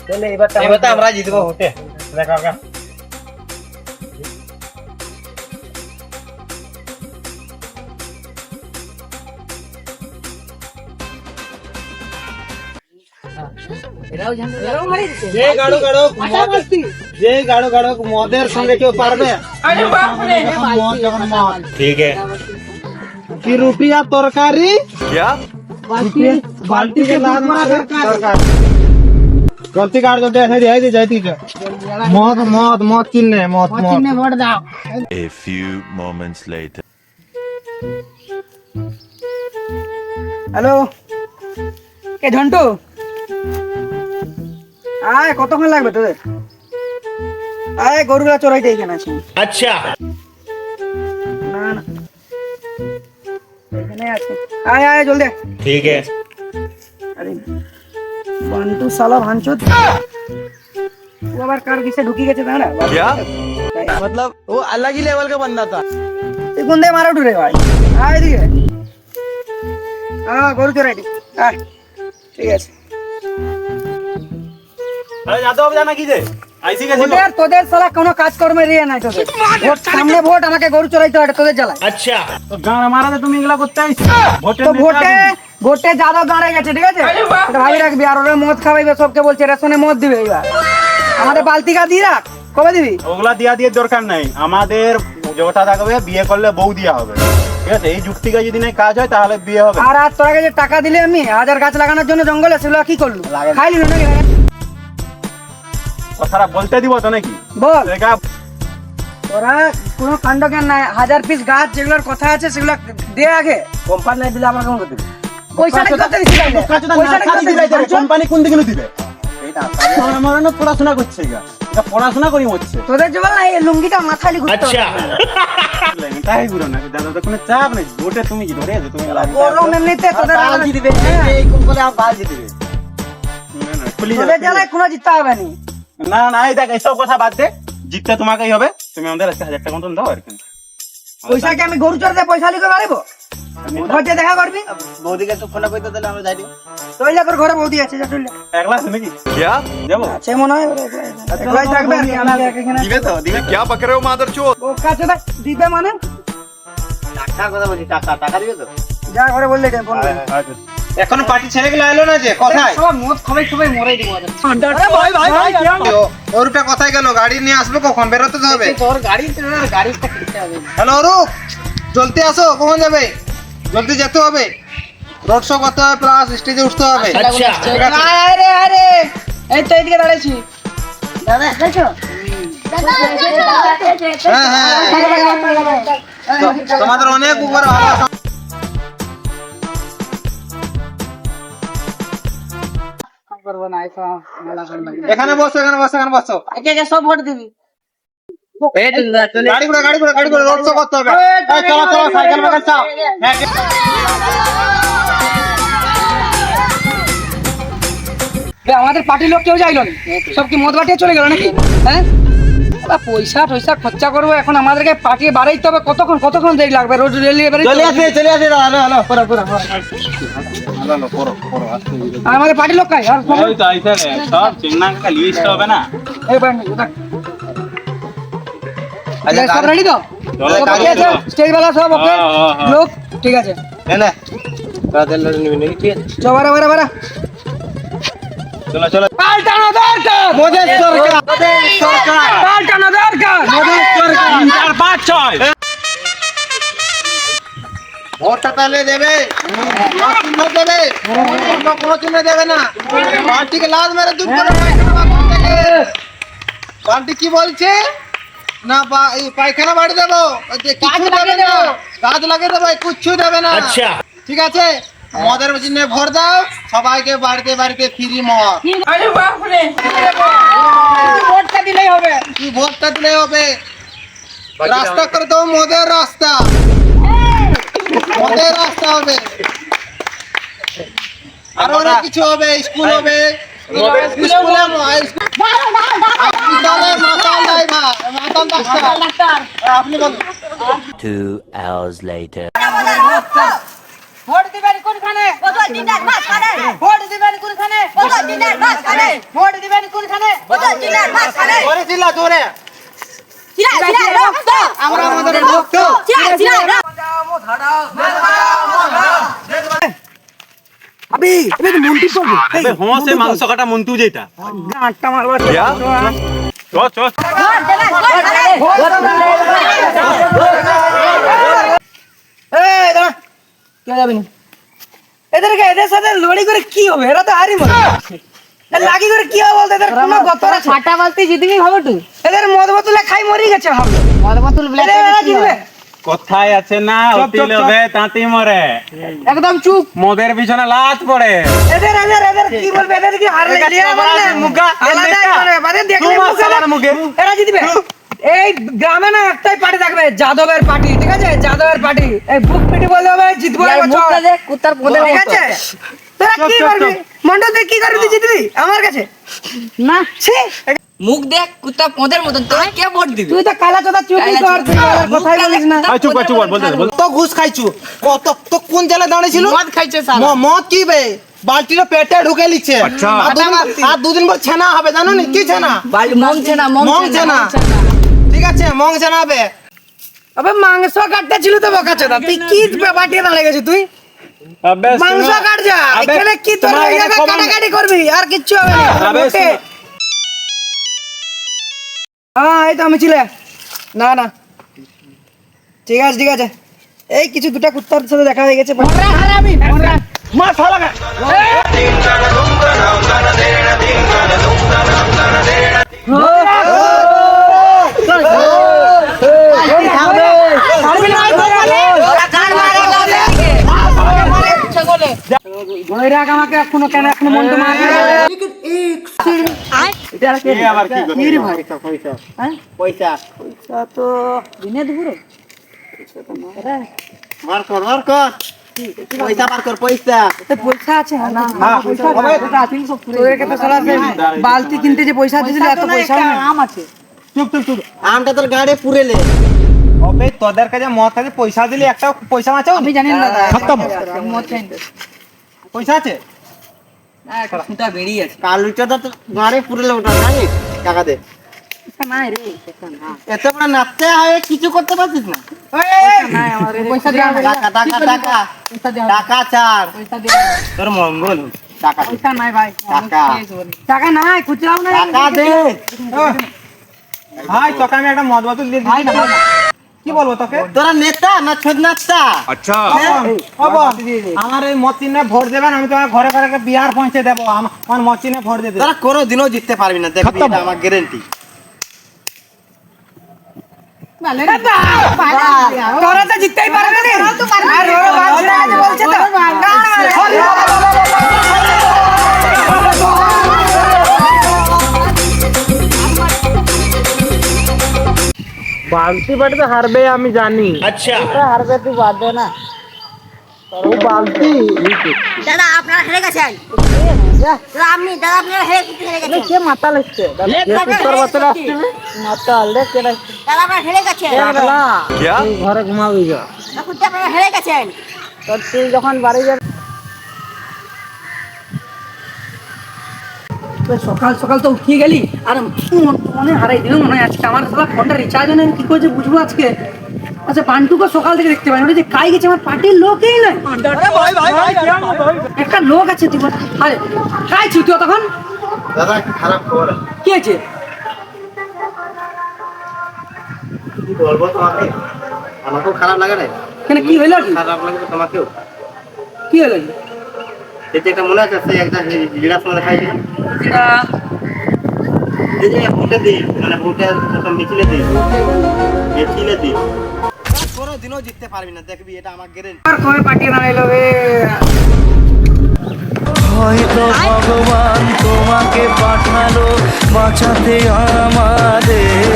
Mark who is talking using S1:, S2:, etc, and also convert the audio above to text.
S1: তাহলে এবার তো আমরা জিতবো ভোটে। দেখা হোক। যে গাড়ো গাড়ো যে গাড়ো গাড়ো মদের সঙ্গে কেউ পারবে? মদ যখন মদ
S2: ठीक है।
S1: কি রুটি আর তরকারি
S2: क्या?
S1: बाल्टी के लाद मार तरकारी गलती काट दो ऐसे दिखाई दे जाती है मौत मौत मौत चिन्ह मौत मौत वोट दाओ।
S3: A few moments later.
S4: Hello, কে ঝন্টু? আয়, কতক্ষণ লাগবে তোদের? আয়, গরুরা চড়াইতে এখানে আছি।
S2: अच्छा।
S4: না না, এখানে আছে। আয় আয় জলদি।
S2: ठीक है।
S4: আরে বান্টু সালা ভাঞ্চুত, ও আবার কার কিসে ঢুকি গেছে দাঁড়া।
S2: क्या?
S1: मतलब वो अलग ही लेवल का बंदा था।
S4: তুই কোন দিয়ে মারা উঠে ভাই? আয় এদিকে। গরু চড়াইতে আয়। ঠিক আছে।
S1: अरे जादव अब जाना कीजिए ऐसी कैसे
S4: তোদের সালা কোনো কাজ কর্মে রিয়ে নাই তোদের। ভোট সামনে, ভোট, আমাকে গরু চড়াইতে হয়, তোদের জ্বালায়।
S2: अच्छा।
S1: तो गाना मारा था तुम इगला করতে আইছো ভোটে
S4: তো ভোটে যাদব দাঁড়ায় গেছে, ঠিক আছে? এটা ভাবি রাখবি। আর ওরা মদ খাওয়াইবে, সবকে বলছে রেশনে মদ দিবে। এবার আমাদের বালতিকা দিয়ে রাখ, কবে দিবি?
S5: ওগুলা দিয়া দিয়ে দরকার নাই, আমাদের যেটা থাকবে বিয়ে করলে বউ দিয়া হবে, ঠিক আছে? এই যুক্তিকে যদি নাই কাজ হয় তাহলে বিয়ে হবে।
S4: আর তোরা যে টাকা দিলে আমি 1000 গাছ লাগানোর জন্য জঙ্গলে, সেগুলো কি করলু? খাইলি নাকি?
S5: কথাটা বলতে দিব তো নাকি?
S4: বল।
S5: দেখা
S4: তোরা কোনো কাণ্ড জ্ঞান নাই। 1000 পিস গাছ যেগুলোর কথা আছে সেগুলো দে আগে।
S1: কোম্পানি নাই দিলে আমরা কেমন করতে
S4: পয়সাটা কত দিছি তাইলে? পয়সাটা কত দিছি?
S5: কোম্পানি কোন দিকে দিবে? এইটা আমার না পড়াশোনা করছে এটা পড়াশোনা করি হচ্ছে
S4: তোদের জন্য না, এই লুঙ্গিটা মাথায় ঘুরতে
S2: अच्छा।
S5: তাই গুলো না দাদা, তো কোনো চাপ নেই, ভোটে তুমি কি ধরে আছো? তুমি
S4: গরম এমনিতে তোদের
S1: বাজি দিবে এই কোম্পানি আপ বাজি দিবে
S5: খুলি
S4: তোদের জ্বালায় কোনো জিততে হবে না।
S5: না না, এই দেখ এইসব কথা বাদ দে, জিততে তোমাকেই হবে। তুমি আমাদের 1000 টাকা মতন দাও আর কি।
S4: পয়সা কি আমি গরু চড়তে পয়সা লিখে পারবো? ঘরে দেখা করবি।
S1: বৌদিকে তো ফোন কইতে দিলে আমরা যাই দিব।
S4: তইলে তোর ঘরে বৌদি আছে, যা চলে।
S5: একলা আছে নাকি?
S2: क्या?
S5: যাবো
S4: আছে মনে হয়, একলাই থাকবে আর কি, আমাকে এখানে
S5: দিবে তো দিবে।
S2: क्या पक रहे हो मादरचोद?
S4: ও কাছে দিবে মানে
S1: টাকা কথা বলছি, টাকা টাকা দিবে তো?
S4: যা ঘরে বললে এটা ফোন করে।
S1: এখনো পার্টি ছেড়ে গেলে এলো না যে কোথায়?
S4: সব মদ খাবে, সবাই মরে দিব।
S1: আরে ভাই ভাই ভাই ওরটা কোথায় গেল? গাড়ি নিয়ে আসবে কখন? বেরোতে তো হবে।
S4: তোর গাড়িটা কিনতে হবে।
S1: হ্যালো অরূপ, জলদি আসো। কখন যাবে? জলদি যেতে হবে, রোড শো করতে হবে, প্লাস স্টেজে উঠতে হবে।
S2: अच्छा।
S1: ঠিক আছে?
S4: আরে আরে, এই তো এইদিকে দাঁড়াইছি। দাদা দেখছো?
S1: হ্যাঁ হ্যাঁ, তোমাদের অনেক উপর ভালো। এখানে বসো, এখানে বসো, এখানে বসো।
S4: একে একে সব ভোট দিবি।
S1: গাড়ি ঘোড়া গাড়ি ঘোড়া গাড়ি ঘোড়া রোড শো করতে হবে। এই চলো চলো, সাইকেল মাইকেল চাও।
S4: আমাদের পার্টির লোক কেউ যাইলো না, সব কি মদ বাটিয়ে চলে গেল নাকি? হ্যাঁ, পয়সা টয়সা খরচা করবো, এখন আমাদেরকে পাঠিয়ে বাড়াইতে হবে। কতক্ষণ দেরি লাগবে? রোড রেলিয়ে
S1: চলে আসে চলে আসে। হ্যালো হ্যালো, পুরো পুরো
S4: আর আমাদের পার্টির লোক কাই? আর
S5: ওই তো আইছে সব চিংনাঙ্কা লিস্ট হবে না।
S4: এই বাড়ি সব রেডি তো? স্টেজ বেলা সব ওকে লোক, ঠিক আছে?
S1: এনে তাদের লড়ে নিবি নাকি? ঠিক আছে,
S4: চল বারা বারা বারা।
S5: চলো চলো।
S4: পাল্টানো দরকার,
S1: মোদের সরকার, মোদের সরকার,
S4: পাল্টানো দরকার।
S1: মোদের সরকার।
S5: 4 5 6
S1: ভোটটা তাহলে দেবে, চিহ্ন দেবে, অন্য কোনো চিহ্ন দেবে না। পার্টিকে লাল মেরে দূর করে পার্টি কি বলছে না? পায়খানা বাড়ি দেবো, কাজ দেবে না, কাজ লাগিয়ে দেবে, কিচ্ছু দেবে না।
S2: अच्छा।
S1: ঠিক আছে, মদের চিহ্নে ভোট দাও, সবাইকে বাড়িতে বাড়িতে ফ্রি মদ।
S4: ভোটটা দিলেই হবে।
S1: কি ভোটটা দিলে হবে? রাস্তা করে দেবো, মদের রাস্তা, মদের রাস্তা হবে। আরো অনেক কিছু হবে, স্কুল হবে, স্কুলে মাতাল ড্রাইভার, মাতাল ডাক্তার। আপনি বলুন।
S3: 2 hours later.
S4: ভোট দিবেন কোনখানে?
S2: কত দিনের মাঝখানে
S4: ভোট দিবেন কোনখানে?
S2: কত দিনের মাঝখানে
S4: ভোট দিবেন কোনখানে?
S2: কত দিনের মাঝখানে
S1: জোরে চিল্লা জোরে।
S2: চিরা চিরা রক্ত
S4: আমরা আমাদের রক্ত
S2: চিরা চিরা রক্ত
S4: আবে এবে তো মন্টি পড়বে
S5: আবে হোঁসে মাংস কাটা মন্টু যেটা
S4: গাঁটটা মারবা
S5: চ চ
S2: ভোট দেবেন কোনখানে
S4: এই দাঁড়া কে যাবে না এদেরকে এদের সাথে লড়াই করে কি হবে এরা তো হারি মরে লাগি করে কি হবে বলতে এদের কোনো গতর আছে
S6: ফাটা বালতি জিতবি হবে তুই
S4: এদের মদ বোতলে খাই মরি গেছে হবে
S6: মদ বোতল ব্ল্যাক
S4: এরা জিতবে
S5: কথায় আছে না অতি লোভে তাঁতি মরে
S6: একদম চুপ
S5: মদের পিছনে লাত পড়ে
S4: এদের কি বলবে এদের কি হারলে লিয়া বললে
S5: মুগা
S4: আলাদা করে বাদে দেখলে
S5: মুখে
S4: এরা জিতবে এই গ্রামে না একটাই পার্টি থাকবে যাদবের পার্টি ঠিক আছে যাদবের পার্টি এই বুক পিটি বলতে হবে জিতবো
S6: আর
S4: এবছর
S6: মুখটা দেখ কুত্তার পোদে
S4: ঠিক আছে তোরা কি করবি মন্ডল তুই কি করবি তুই জিতবি আমার কাছে
S6: না
S4: ছি
S6: মুখ দেখ কুত্তা পোদের মতন তুই কে ভোট দিবি
S4: তুই তো কালা চোদা চুপি কর তুই আর কথাই বলিস না
S5: চুপ কর বলতে বল
S1: তো ঘুষ খাইছু কত তো কোন জেলা দাঁড়িয়েছিল
S6: মদ খাইছে শালা
S1: মদ কি বে বালতিটা পেটে ঢুকে লিচ্ছে
S5: আচ্ছা।
S1: আর দুদিন পর ছানা হবে জানো নি কি ছানা
S6: বাল মংছে না
S1: মংছে না। ঠিক আছে মং ছানা হবে।
S4: আবে মাংস কাটতে ছিল তো বকা চোদা তুই কি পাঠিয়ে দাঁড়িয়ে গেছিস তুই
S5: আবে
S4: মাংস কাট যা
S5: আবে,
S4: এখানে কি তোর
S5: তোমার
S4: ওই
S5: এখানে
S4: জায়গায়
S5: খবর নেই।
S4: কাটাকাটি করবি আর কিচ্ছু হবে না
S5: আবে,
S4: ওকে। হ্যাঁ এই তো আমি ছিলে না না ঠিক আছে ঠিক আছে এই কিছু দুটা কুত্তার সাথে দেখা হয়ে গেছে
S1: মা শালা কা
S4: ভৈরাগ আমাকে এখনো কেন এখনো মন তো মারবে
S5: এ আবার কি করে
S1: পয়সা
S4: তো
S6: দিনে দুপুরে
S1: মার কর পয়সা বার কর পয়সা
S4: পয়সা আছে না
S1: হ্যাঁ
S4: তোদেরকে তো সালা বালতি কিনতে যে পয়সা দিয়েছিল এত পয়সা
S6: আম আছে
S1: চুপ চুপ চুপ আমটা তোর গাড়ি পুরেলে অবে তোদের কাছে মদ কাছে পয়সা দিলি একটা পয়সা আছে
S6: আমি জানি না দাদা
S1: খতম
S6: মদ খাই
S1: পয়সা আছে
S6: না একটা ফুটা বেরিয়ে আছে
S1: কালুটা তো গাড়ি পুরেলে ওটা জানি টাকা দে
S6: নাই রে না
S1: এত বড় নাচতে হয় কিছু করতে পারছিস না
S6: নাই আমার পয়সা দেওয়া হবে
S1: টাকা টাকা টাকা
S6: পয়সা দেওয়া
S1: টাকা চার
S6: পয়সা দেওয়া
S1: তোর মঙ্গল টাকা দে।
S6: পয়সা নাই ভাই
S1: টাকা
S4: টাকা নাই খুচরাও নাই
S1: টাকা দে ভাই তোকে আমি একটা মদ বোতল দিয়ে
S6: ভাই না ভাই না
S1: কি বলবো তোকে তোরা নেতা না ছোট নাচতা
S5: আচ্ছা
S1: আমার এই মদ চিহ্নে ভোট দেবেন আমি তোমার ঘরে ঘরে বিহার পৌঁছে দেবো আমার মদ চিহ্নে ভোট দিয়ে দেবো তোরা কোনো দিনও জিততে পারবি না দেখবি এটা আমার গ্যারেন্টি
S4: তোরা তো জিততেই পারবে না আর ওরা বালতি আছে বলছে তো
S1: বালতি বাড়িতে হারবে আমি জানি
S6: হারবে তুই বাদ দে না
S1: ও বালতি
S2: দাদা আপনারা হেরে গেছেন দাদা আপনি দাদা আপনারা হেরে গেছেন
S6: কে মাতাল হচ্ছে
S1: তোর বাচ্চারা আসছে
S6: মাতাল রে কেডা
S2: দাদা আপনারা হেরে গেছেন
S1: ঘরে ঘুমাবি যা
S2: এখন তো আপনারা হেরে গেছেন
S6: তো তুই যখন বাড়ি যাবি
S4: সকাল সকাল তো উঠিয়ে গেলি আর মনে হারাই দিল মনে হয় আজকে আমার সালা ফোনটা রিচার্জ নেই কি করেছে বুঝবো আজকে আচ্ছা পান্টুকে সকাল থেকে দেখতে পাই ওটা যে কাই গেছে আমার পার্টির লোকই নাই একটা লোক আছে তুই বল। আরে কাই ছিল তুই তখন
S1: দাদা খারাপ খবর
S4: কি আছে
S1: কি বলবো তোমাকে আমাকেও খারাপ লাগে না
S4: কেন কি হইলো কি?
S1: খারাপ লাগবে তোমাকেও
S4: কি হলো কি?
S1: এই যে একটা মনে আছে সেই একটা জিরাফ মনে খাই
S4: যেটা
S1: এই যে ভোটে দিই মানে ভোটের যখন মিছিলে দিই কোনো দিনও জিততে পারবি না দেখবি এটা আমার গ্যারেন্টি
S4: আর কবে পাঠিয়ে না এলো রে
S7: হয়তো ভগবান তোমাকে পাঠালো বাঁচাতে আমাদের